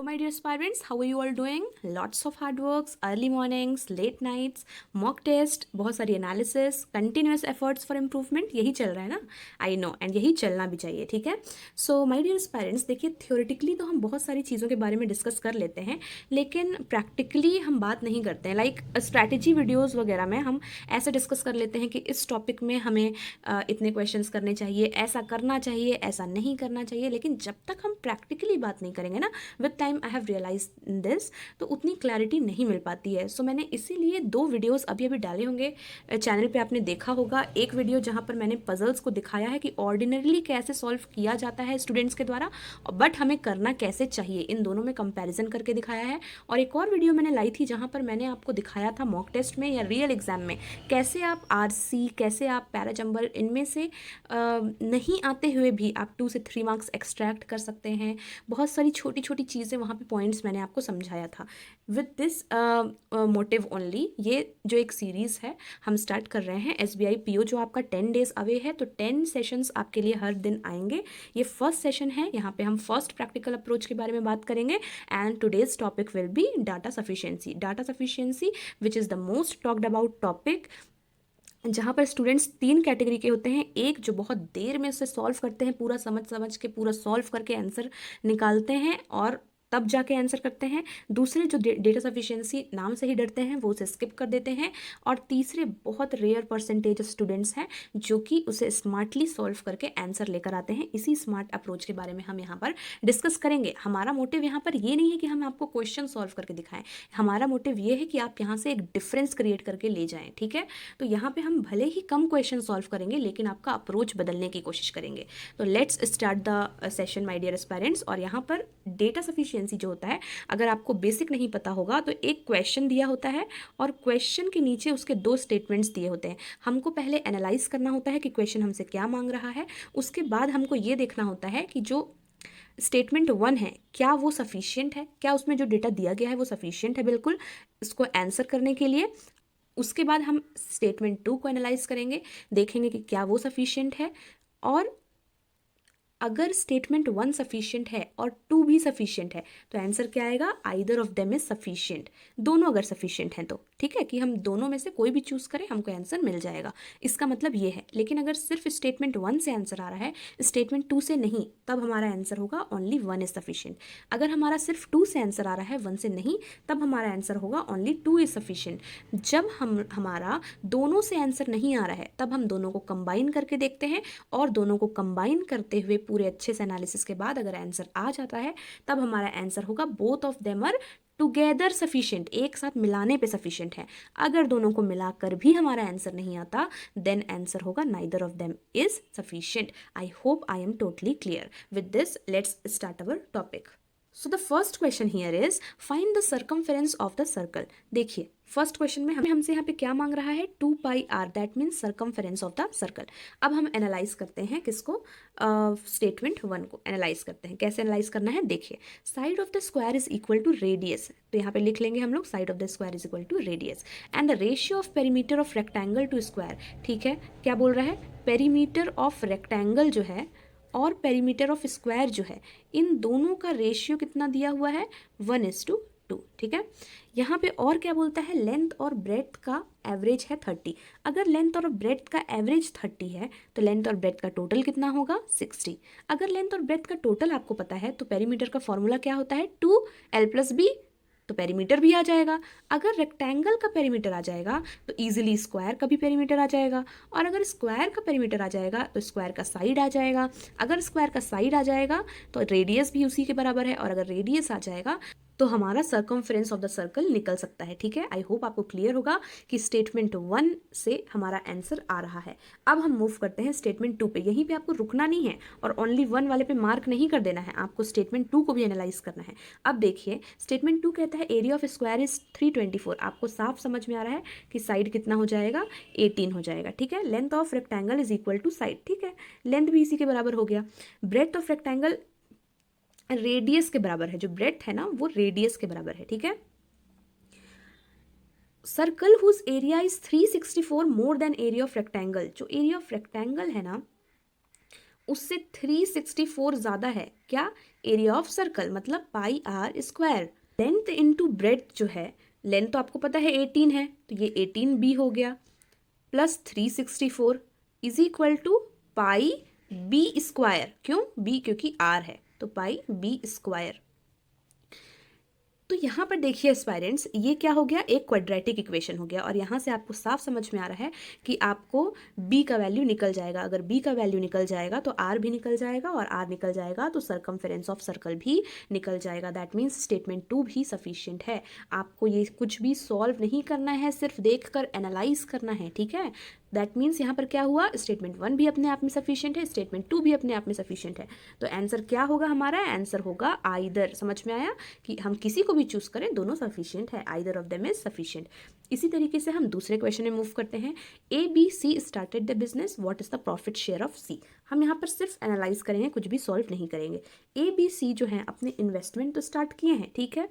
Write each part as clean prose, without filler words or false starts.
my dear aspirants, how are you all doing? Lots of hard works, early mornings, late nights, mock test, बहुत सारी analysis, continuous efforts for improvement, यही चल रहा है ना? I know, and यही चलना भी चाहिए, ठीक है? So my dear aspirants, देखिए theoretically तो हम बहुत सारी चीज़ों के बारे में डिस्कस कर लेते हैं, लेकिन प्रैक्टिकली हम बात नहीं करते हैं. लाइक स्ट्रैटेजी वीडियोज़ वगैरह में हम ऐसे डिस्कस कर लेते हैं कि इस टॉपिक में हमें इतने क्वेश्चंस करने चाहिए, ऐसा करना चाहिए, ऐसा नहीं करना चाहिए, लेकिन जब तक हम प्रैक्टिकली बात नहीं करेंगे ना, with time I have realise this, तो उतनी क्लैरिटी नहीं मिल पाती है. सो मैंने इसीलिए 2 वीडियोस अभी अभी डाले होंगे चैनल पे, आपने देखा होगा. एक वीडियो जहाँ पर मैंने पजल्स को दिखाया है कि ऑर्डिनरली कैसे सॉल्व किया जाता है स्टूडेंट्स के द्वारा, बट हमें करना कैसे चाहिए, इन दोनों में कंपैरिजन करके दिखाया है. और एक और वीडियो मैंने लाई थी जहाँ पर मैंने आपको दिखाया था मॉक टेस्ट में या रियल एग्जाम में कैसे आप आरसी, कैसे आप पैराजंबल, इनमें से नहीं आते हुए भी आप 2 से 3 मार्क्स एक्सट्रैक्ट कर सकते हैं. बहुत सारी छोटी छोटी चीज़ें वहाँ पे पॉइंट्स मैंने आपको समझाया था. विद दिस मोटिव ओनली ये जो एक सीरीज़ है हम स्टार्ट कर रहे हैं. SBI PO जो आपका 10 डेज अवे है, तो 10 सेशंस आपके लिए हर दिन आएंगे. ये फर्स्ट सेशन है, यहाँ पे हम फर्स्ट प्रैक्टिकल अप्रोच के बारे में बात करेंगे. And today's topic will be data sufficiency which is the most talked about topic, जहाँ पर स्टूडेंट्स 3 कैटेगरी के होते हैं. एक जो बहुत देर में उसे सॉल्व करते हैं, पूरा समझ के पूरा सॉल्व करके आंसर निकालते हैं और तब जाके आंसर करते हैं. दूसरे जो डेटा सफिशिएंसी नाम से ही डरते हैं, वो उसे स्किप कर देते हैं. और तीसरे बहुत रेयर परसेंटेज ऑफ स्टूडेंट्स हैं जो कि उसे स्मार्टली सॉल्व करके आंसर लेकर आते हैं. इसी स्मार्ट अप्रोच के बारे में हम यहाँ पर डिस्कस करेंगे. हमारा मोटिव यहाँ पर ये नहीं है कि हम आपको क्वेश्चन सॉल्व करके दिखाएं. हमारा मोटिव ये है कि आप यहाँ से एक डिफरेंस क्रिएट करके ले जाएं, ठीक है? तो यहाँ पे हम भले ही कम क्वेश्चन सॉल्व करेंगे, लेकिन आपका अप्रोच बदलने की कोशिश करेंगे. तो let's start the session my dear aspirants. और यहाँ पर डेटा सफिशिएंसी जो होता है, अगर आपको बेसिक नहीं पता होगा तो एक क्वेश्चन दिया होता है और क्वेश्चन के नीचे उसके 2 स्टेटमेंट्स दिए होते हैं. हमको पहले एनालाइज करना होता है कि क्वेश्चन हमसे क्या मांग रहा है. उसके बाद हमको ये देखना होता है कि जो स्टेटमेंट 1 है क्या वो सफिशिएंट है, क्या उसमें जो डेटा दिया गया है वो सफिशिएंट है बिल्कुल इसको आंसर करने के लिए. उसके बाद हम स्टेटमेंट 2 को एनालाइज करेंगे, देखेंगे कि क्या वो सफिशिएंट है. और अगर स्टेटमेंट 1 सफिशिएंट है और 2 भी सफिशिएंट है तो आंसर क्या आएगा? Either of them is sufficient. दोनों अगर सफिशिएंट हैं तो ठीक है कि हम दोनों में से कोई भी चूज करें, हमको आंसर मिल जाएगा. इसका मतलब ये है. लेकिन अगर सिर्फ स्टेटमेंट 1 से आंसर आ रहा है, स्टेटमेंट 2 से नहीं, तब हमारा आंसर होगा ओनली 1 इज सफिशिएंट. अगर हमारा सिर्फ 2 से आंसर आ रहा है, 1 से नहीं, तब हमारा आंसर होगा ओनली 2 इज सफिशिएंट. जब हमारा दोनों से आंसर नहीं आ रहा है, तब हम दोनों को कंबाइन करके देखते हैं. और दोनों को कंबाइन करते हुए पूरे अच्छे से एनालिसिस के बाद अगर आंसर आ जाता है, तब हमारा आंसर होगा both of them are together sufficient, एक साथ मिलाने पे सफिशिएंट है. अगर दोनों को मिलाकर भी हमारा आंसर नहीं आता, देन आंसर होगा neither of them is sufficient. I hope I am totally clear. With this let's start our topic. So the first question here is find the circumference of the circle. देखिए first question में हमसे यहाँ पे क्या मांग रहा है? 2πr, that means circumference of the circle. अब हम एनालाइज करते हैं किसको? स्टेटमेंट 1 को एनालाइज करते हैं. कैसे एनालाइज करना है? देखिए, side of the square is equal to radius. तो यहाँ पे लिख लेंगे हम लोग side of the square is equal to radius and the ratio of perimeter of rectangle to square. ठीक है, क्या बोल रहा है? पेरीमीटर ऑफ रेक्टेंगल जो है और पेरीमीटर ऑफ स्क्वायर जो है, इन दोनों का रेशियो कितना दिया हुआ है? 1:2. ठीक है, यहाँ पे और क्या बोलता है? लेंथ और ब्रेड्थ का एवरेज है 30. अगर लेंथ और ब्रेड्थ का एवरेज 30 है तो लेंथ और ब्रेड्थ का टोटल कितना होगा? 60. अगर लेंथ और ब्रेड्थ का टोटल आपको पता है तो पेरीमीटर का फॉर्मूला क्या होता है? 2l+b, तो पेरीमीटर भी आ जाएगा. अगर रेक्टेंगल का पेरीमीटर आ जाएगा तो इजीली स्क्वायर का भी पेरीमीटर आ जाएगा. और अगर स्क्वायर का पेरीमीटर आ जाएगा तो स्क्वायर का साइड आ जाएगा. अगर स्क्वायर का साइड आ जाएगा तो रेडियस भी उसी के बराबर है. और अगर रेडियस आ जाएगा तो हमारा सर्कमफ्रेंस ऑफ द सर्कल निकल सकता है. ठीक है, आई होप आपको क्लियर होगा कि स्टेटमेंट 1 से हमारा आंसर आ रहा है. अब हम मूव करते हैं स्टेटमेंट 2 पे. यहीं पे आपको रुकना नहीं है और ओनली 1 वाले पे मार्क नहीं कर देना है, आपको स्टेटमेंट 2 को भी एनालाइज करना है. अब देखिए, स्टेटमेंट 2 कहता है एरिया ऑफ स्क्वायर इज 324. आपको साफ समझ में आ रहा है कि साइड कितना हो जाएगा? 18 हो जाएगा. ठीक है, length of rectangle is equal to side. ठीक है, लेंथ भी इसी के बराबर हो गया. ब्रेड्थ ऑफ रेक्टेंगल रेडियस के बराबर है, जो ब्रेड्थ है ना वो रेडियस के बराबर है. ठीक है, circle whose area is 364 more than area of rectangle. जो एरिया ऑफ रेक्टेंगल है ना उससे 364 ज़्यादा है। क्या? एरिया ऑफ सर्कल मतलब pi R square. Length into breadth जो है, लेंथ तो आपको पता है 18 है, तो ये 18b हो गया plus 364 is equal to pi B square. क्यों? b क्योंकि r है, तो पाई बी स्क्वायर। तो यहाँ पर देखिए एस्पायरेंट्स, ये क्या हो गया? एक क्वाड्रेटिक इक्वेशन हो गया, और यहाँ से आपको साफ समझ में आ रहा है कि आपको b का वैल्यू निकल जाएगा। अगर b का वैल्यू निकल जाएगा तो r भी निकल जाएगा, और r निकल जाएगा तो सर्कमफेरेंस ऑफ सर्कल भी निकल जाएगा। दैट मीन्स स्टेटमेंट 2 भी सफिशिएंट है। आपको ये कुछ भी सॉल्व नहीं करना है, सिर्फ देख कर एनालाइज करना है, ठीक है। दैट मीन्स यहाँ पर क्या हुआ? स्टेटमेंट 1 भी अपने आप में सफिशिएंट है, स्टेटमेंट 2 भी अपने आप में सफिशिएंट है। तो आंसर क्या होगा हमारा? आंसर होगा आइदर। समझ में आया कि हम किसी को भी चूज करें, दोनों सफिशिएंट है, either of them is sufficient. इसी तरीके से हम दूसरे क्वेश्चन में मूव करते हैं। A B C started the business, what is the profit share of C. हम यहाँ पर सिर्फ एनालाइज करेंगे, कुछ भी सॉल्व नहीं करेंगे। ए बी सी जो है अपने इन्वेस्टमेंट तो स्टार्ट किए हैं, ठीक है,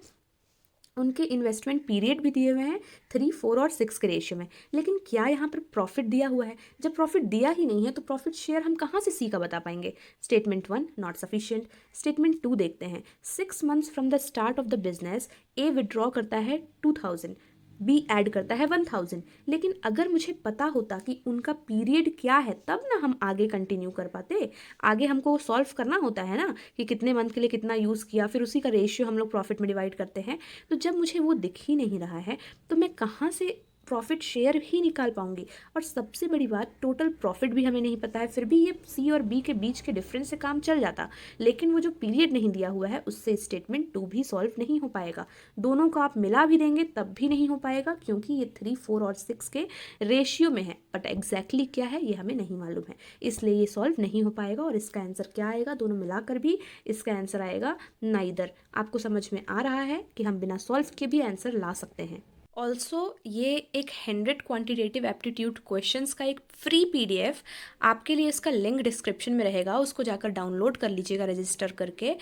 उनके इन्वेस्टमेंट पीरियड भी दिए हुए हैं 3, 4 और 6 के रेशियो में, लेकिन क्या यहाँ पर प्रॉफिट दिया हुआ है? जब प्रॉफिट दिया ही नहीं है तो प्रॉफिट शेयर हम कहाँ से सी का बता पाएंगे? Statement 1 not sufficient. स्टेटमेंट 2 देखते हैं। 6 months from the start of the business A withdraw करता है 2000, बी ऐड करता है 1000। लेकिन अगर मुझे पता होता कि उनका पीरियड क्या है, तब ना हम आगे कंटिन्यू कर पाते। आगे हमको सॉल्व करना होता है ना कि कितने मंथ के लिए कितना यूज़ किया, फिर उसी का रेशियो हम लोग प्रॉफिट में डिवाइड करते हैं। तो जब मुझे वो दिख ही नहीं रहा है तो मैं कहाँ से प्रॉफिट शेयर ही निकाल पाऊंगी? और सबसे बड़ी बात, टोटल प्रॉफिट भी हमें नहीं पता है। फिर भी ये सी और बी के बीच के डिफरेंस से काम चल जाता, लेकिन वो जो पीरियड नहीं दिया हुआ है उससे स्टेटमेंट 2 भी सॉल्व नहीं हो पाएगा। दोनों को आप मिला भी देंगे तब भी नहीं हो पाएगा, क्योंकि ये 3, 4 और 6 के रेशियो में है, बट एग्जैक्टली क्या है ये हमें नहीं मालूम है, इसलिए ये सॉल्व नहीं हो पाएगा। और इसका आंसर क्या आएगा? दोनों मिलाकर भी इसका आंसर आएगा नाइदर। आपको समझ में आ रहा है कि हम बिना सॉल्व के भी आंसर ला सकते हैं। ऑल्सो ये एक 100 क्वांटिटेटिव एप्टीट्यूड क्वेश्चंस का एक फ्री पीडीएफ आपके लिए, इसका लिंक डिस्क्रिप्शन में रहेगा, उसको जाकर डाउनलोड कर लीजिएगा रजिस्टर करके।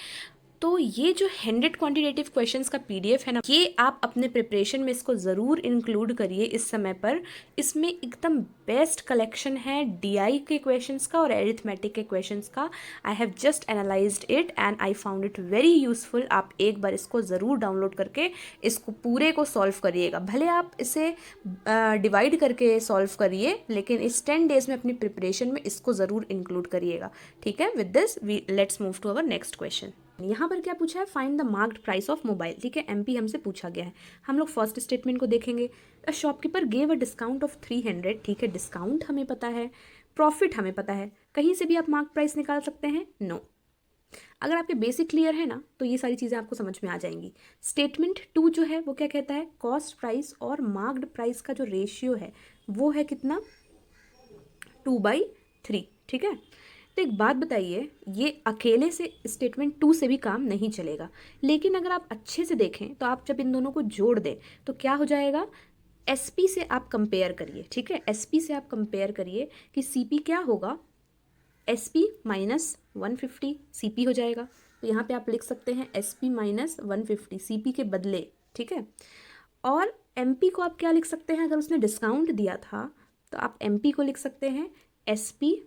तो ये जो 100 क्वांटिटेटिव क्वेश्चंस का पीडीएफ है ना, ये आप अपने प्रिपरेशन में इसको ज़रूर इंक्लूड करिए इस समय पर। इसमें एकदम बेस्ट कलेक्शन है डीआई के क्वेश्चंस का और एरिथमेटिक के क्वेश्चंस का। I have just analysed it and I found it very useful. आप एक बार इसको ज़रूर डाउनलोड करके इसको पूरे को सॉल्व करिएगा। भले आप इसे डिवाइड करके सॉल्व करिए, लेकिन इस 10 डेज में अपनी प्रिपरेशन में इसको ज़रूर इंक्लूड करिएगा, ठीक है। With this we let's move to our next question. यहाँ पर क्या पूछा है? Find the marked price of mobile, ठीक है, एमपी हमसे पूछा गया है। हम लोग फर्स्ट स्टेटमेंट को देखेंगे। A shopkeeper gave a discount of 300, ठीक है, डिस्काउंट हमें पता है, प्रॉफिट हमें पता है, कहीं से भी आप मार्क प्राइस निकाल सकते हैं? नो। अगर आपके बेसिक क्लियर है ना तो ये सारी चीज़ें आपको समझ में आ जाएंगी। स्टेटमेंट 2 जो है वो क्या कहता है? कॉस्ट प्राइस और मार्क्ड प्राइस का जो रेशियो है वो है कितना? 2/3, ठीक है। तो एक बात बताइए, ये अकेले से स्टेटमेंट 2 से भी काम नहीं चलेगा, लेकिन अगर आप अच्छे से देखें तो आप जब इन दोनों को जोड़ दें तो क्या हो जाएगा? एसपी से आप कंपेयर करिए, ठीक है, एसपी से आप कंपेयर करिए कि सीपी क्या होगा? एसपी माइनस 150 सीपी हो जाएगा। तो यहाँ पे आप लिख सकते हैं एसपी माइनस 150 सीपी के बदले, ठीक है। और एमपी को आप क्या लिख सकते हैं? अगर उसने डिस्काउंट दिया था तो आप एमपी को लिख सकते हैं एसपी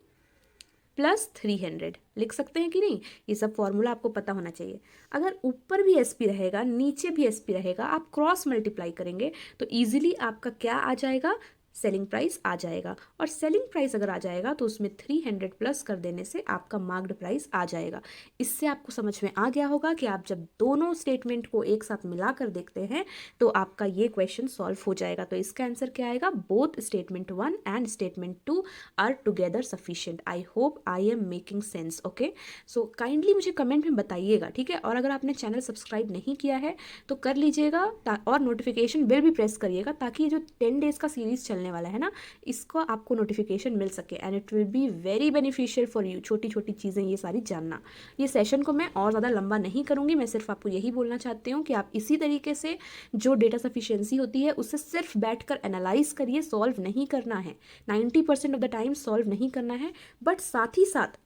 प्लस 300, लिख सकते हैं कि नहीं? ये सब फॉर्मूला आपको पता होना चाहिए। अगर ऊपर भी एसपी रहेगा, नीचे भी एसपी रहेगा, आप क्रॉस मल्टीप्लाई करेंगे तो इजीली आपका क्या आ जाएगा? सेलिंग प्राइस आ जाएगा। और सेलिंग प्राइस अगर आ जाएगा तो उसमें 300 प्लस कर देने से आपका मार्क्ड प्राइस आ जाएगा। इससे आपको समझ में आ गया होगा कि आप जब दोनों स्टेटमेंट को एक साथ मिलाकर देखते हैं तो आपका ये क्वेश्चन सॉल्व हो जाएगा। तो इसका आंसर क्या आएगा? Both statement 1 and statement 2 are together sufficient. I hope I am making sense, okay. So kindly मुझे कमेंट में बताइएगा, ठीक है। और अगर आपने चैनल सब्सक्राइब नहीं किया है तो कर लीजिएगा, और नोटिफिकेशन बेल भी प्रेस करिएगा ताकि जो 10 डेज का सीरीज चलने वाला है ना, इसको आपको नोटिफिकेशन मिल सके and it will be very beneficial for you. छोटी छोटी चीज़ें ये सारी जानना। ये सेशन को मैं और ज़्यादा लंबा नहीं करूँगी, मैं सिर्फ आपको यही बोलना चाहती हूँ कि आप इसी तरीके से जो डेटा सफिशिएंसी होती है उससे सिर्फ बैठकर एनालाइज करिए, सॉल्व नहीं करना है। 90% ऑफ द टाइम सॉल्व नहीं करना है। बट साथ ही साथ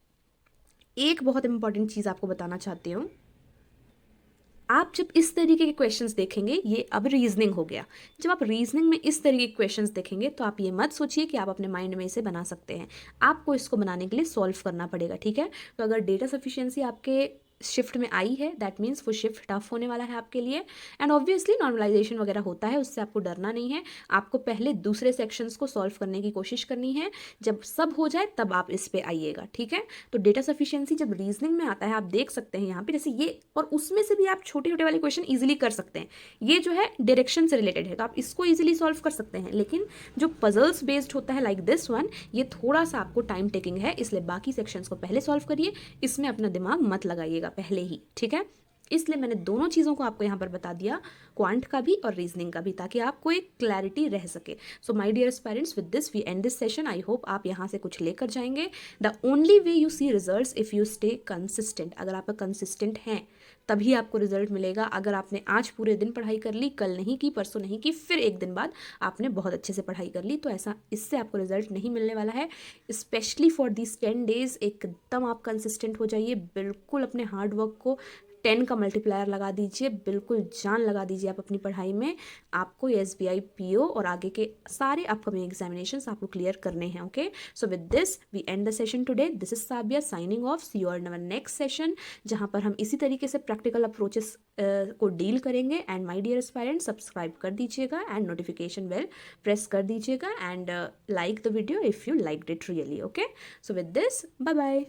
एक बहुत इंपॉर्टेंट चीज़ आपको बताना चाहती हूँ आप जब इस तरीके के क्वेश्चंस देखेंगे, ये अब रीजनिंग हो गया, जब आप रीजनिंग में इस तरीके के क्वेश्चंस देखेंगे तो आप ये मत सोचिए कि आप अपने माइंड में इसे बना सकते हैं, आपको इसको बनाने के लिए सॉल्व करना पड़ेगा, ठीक है। तो अगर डेटा सफिशिएंसी आपके शिफ्ट में आई है, दैट मीन्स वो शिफ्ट टफ होने वाला है आपके लिए। एंड ऑब्वियसली नॉर्मलाइजेशन वगैरह होता है, उससे आपको डरना नहीं है, आपको पहले दूसरे सेक्शंस को सॉल्व करने की कोशिश करनी है, जब सब हो जाए तब आप इस पे आइएगा, ठीक है। तो डेटा सफिशिएंसी जब रीजनिंग में आता है, आप देख सकते हैं यहाँ पे जैसे ये, और उसमें से भी आप छोटे छोटे वाले क्वेश्चन ईजिली कर सकते हैं। ये जो है डायरेक्शन से रिलेटेड है तो आप इसको ईजिली सॉल्व कर सकते हैं, लेकिन जो पजल्स बेस्ड होता है लाइक दिस वन, ये थोड़ा सा आपको टाइम टेकिंग है, इसलिए बाकी सेक्शंस को पहले सॉल्व करिए, इसमें अपना दिमाग मत लगाइएगा पहले ही, ठीक है। इसलिए मैंने दोनों चीज़ों को आपको यहाँ पर बता दिया, क्वांट का भी और रीजनिंग का भी, ताकि आपको एक क्लैरिटी रह सके। So my dearest parents, with this we end this session. I hope आप यहाँ से कुछ लेकर जाएंगे। The only way you see results if you stay consistent, अगर आप कंसिस्टेंट हैं तभी आपको रिजल्ट मिलेगा। अगर आपने आज पूरे दिन पढ़ाई कर ली, कल नहीं की, परसों नहीं की, फिर एक दिन बाद आपने बहुत अच्छे से पढ़ाई कर ली, तो ऐसा इससे आपको रिजल्ट नहीं मिलने वाला है। स्पेशली फॉर दिस 10 डेज एकदम आप कंसिस्टेंट हो जाइए, बिल्कुल अपने हार्ड वर्क को 10 का मल्टीप्लायर लगा दीजिए, बिल्कुल जान लगा दीजिए आप अपनी पढ़ाई में। आपको SBI PO और आगे के सारे अपकमिंग एग्जामिनेशंस आपको क्लियर करने हैं, okay. So with this we end the session today. This is Sabia signing off. See you in our next session, जहां पर हम इसी तरीके से प्रैक्टिकल अप्रोचेस को डील करेंगे। And my dear parents, subscribe कर दीजिएगा एंड नोटिफिकेशन बेल प्रेस कर दीजिएगा and like the video if you liked it really, okay. So with this, bye bye.